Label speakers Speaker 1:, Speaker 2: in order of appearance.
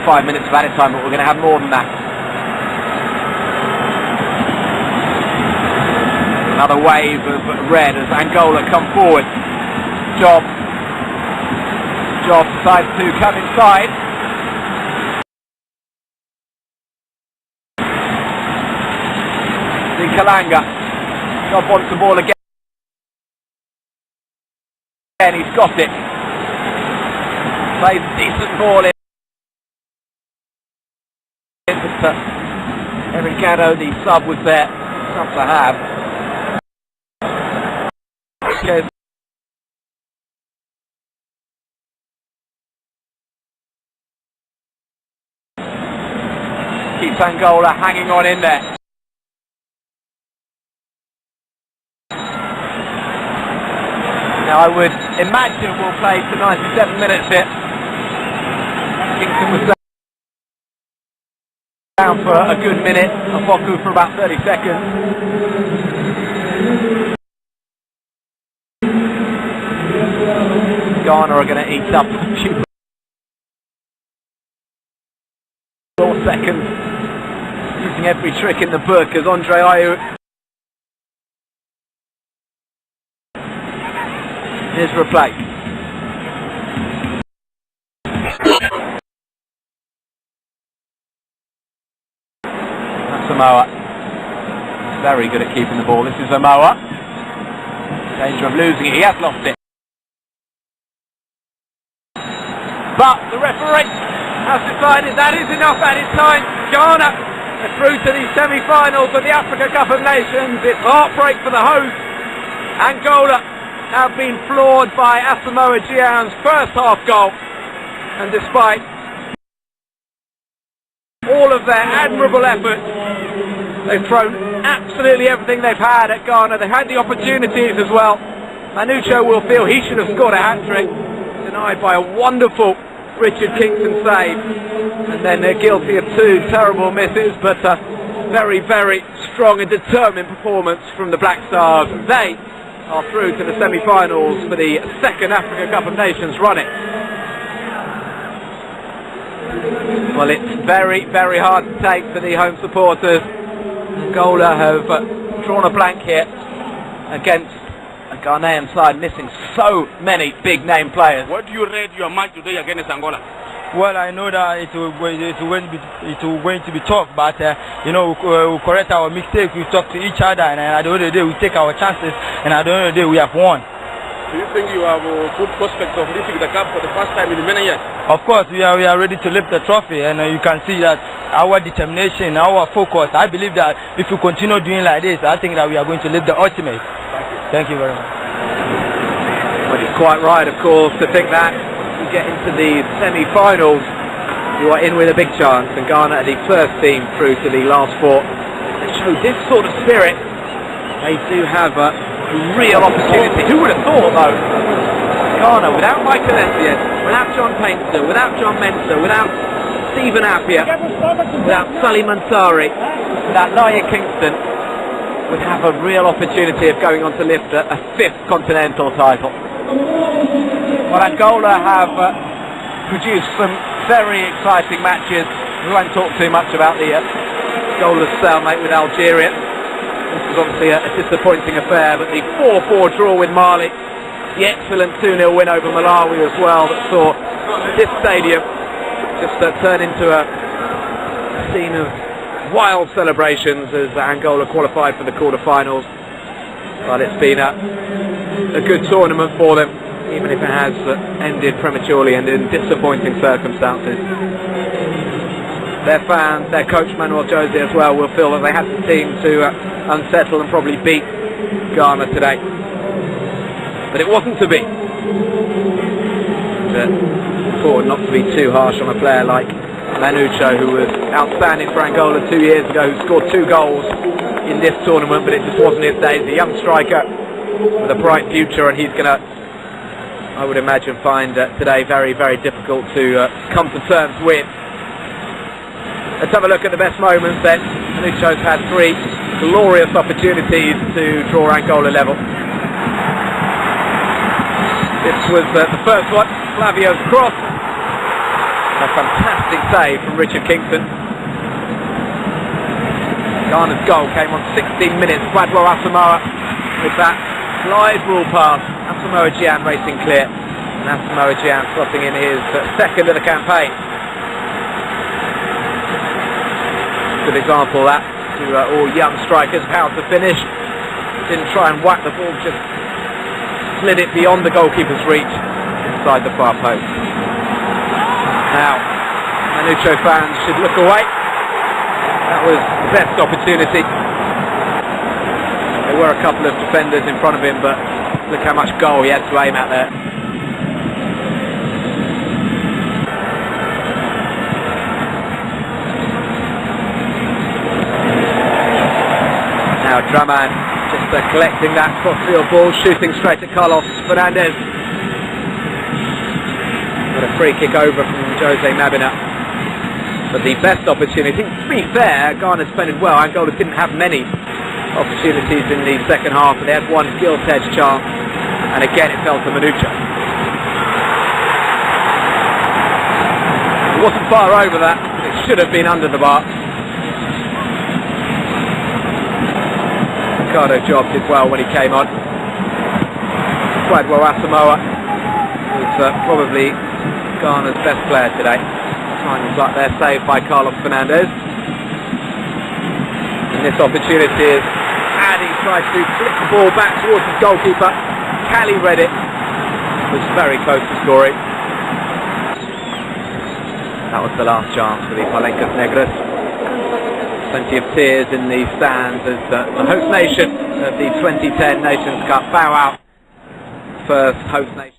Speaker 1: 5 minutes of added time, but we're going to have more than that. Another wave of red as Angola come forward. Job decides to come inside. Kalanga. Job wants the ball again. And he's got it. Plays a decent ball in. But Erigado, the sub, was there. Sub to have. Okay. Keeps Angola hanging on in there. Now I would imagine we'll play to 97 minutes here. Kingston was down for a good minute, Afoku for about 30 seconds. Ghana are going to eat up a few more seconds, using every trick in the book as Andre Ayew is replaced. Asamoah, very good at keeping the ball. This is Asamoah. Danger of losing it. He has lost it. But the referee has decided that is enough added time. Ghana are through to the semi-finals of the Africa Cup of Nations. It's heartbreak for the host. Angola have been floored by Asamoah Gyan's first half goal, and despite all of their admirable efforts, they've thrown absolutely everything they've had at Ghana. They've had the opportunities as well. Manucho will feel he should have scored a hat-trick, denied by a wonderful Richard Kingston save, and then they're guilty of two terrible misses, but a very, very strong and determined performance from the Black Stars. They are through to the semi-finals for the second Africa Cup of Nations running. Well, it's very, very hard to take for the home supporters. Angola have drawn a blank here against a Ghanaian side missing so many big name players.
Speaker 2: What do you rate your match today against Angola?
Speaker 3: Well, I know that it will going to be tough, but you know, we'll correct our mistakes. We talk to each other, and at the end of the day, we take our chances, and at the end of the day, we have won.
Speaker 2: Do you think you have a good prospect of lifting the cup for the first time in many years?
Speaker 3: Of course, we are ready to lift the trophy, and you can see that our determination, our focus. I believe that if we continue doing like this, I think that we are going to lift the ultimate. Thank you very much.
Speaker 1: Well, it's quite right, of course, to think that. Get into the semi-finals, you are in with a big chance, and Ghana are the first team through to the last four. They show this sort of spirit. They do have a real opportunity. Who would have thought, though, Ghana, without Michael Essien, without John Painstil, without John Mensah, without Stephen Appiah, without Sully Muntari, without Laryea Kingston, would have a real opportunity of going on to lift a fifth continental title. Well, Angola have produced some very exciting matches. We won't talk too much about the goalless stalemate with Algeria. This was obviously a disappointing affair, but the 4-4 draw with Mali, the excellent 2-0 win over Malawi as well, that saw this stadium just turn into a scene of wild celebrations as Angola qualified for the quarter-finals. But it's been a good tournament for them, even if it has ended prematurely and in disappointing circumstances. Their fans, their coach Manuel Jose as well, will feel that they had the team to unsettle and probably beat Ghana today. But it wasn't to be. Important not to be too harsh on a player like Manucho, who was outstanding for Angola 2 years ago, who scored 2 goals in this tournament, but it just wasn't his day. He's a young striker with a bright future, and he's going to, I would imagine, find today very, very difficult to come to terms with. Let's have a look at the best moments then. Manucho's had 3 glorious opportunities to draw Angola level. This was the first one, Flavio's cross. A fantastic amazing save from Richard Kingston. Ghana's goal came on 16 minutes. Gwadwo Asamoah with that slide rule pass. Asamoah Gyan racing clear. And Asamoah Gyan slotting in his second of the campaign. Good example that to all young strikers of how to finish. Didn't try and whack the ball, just slid it beyond the goalkeeper's reach inside the far post. Now, Manucho fans should look away. That was the best opportunity. There were a couple of defenders in front of him, but look how much goal he had to aim at there. Now Draman just collecting that cross-field ball, shooting straight at Carlos Fernandez. Got a free kick over from Jose Mabina. But the best opportunity, to be fair, Ghana defended well. Angola didn't have many opportunities in the second half, but they had one gilt-edged chance, and again it fell to Manucho. It wasn't far over that, but it should have been under the bar. Ricardo Job did well when he came on. Gwadwo Asamoah was probably Ghana's best player today. Times like they're saved by Carlos Fernandez. And this opportunity is Addy tried to flip the ball back towards his goalkeeper. Cali read it. Was very close to scoring. That was the last chance for the Palencas Negras. Plenty of tears in the stands as the host nation of the 2010 Nations Cup bow out. First host nation.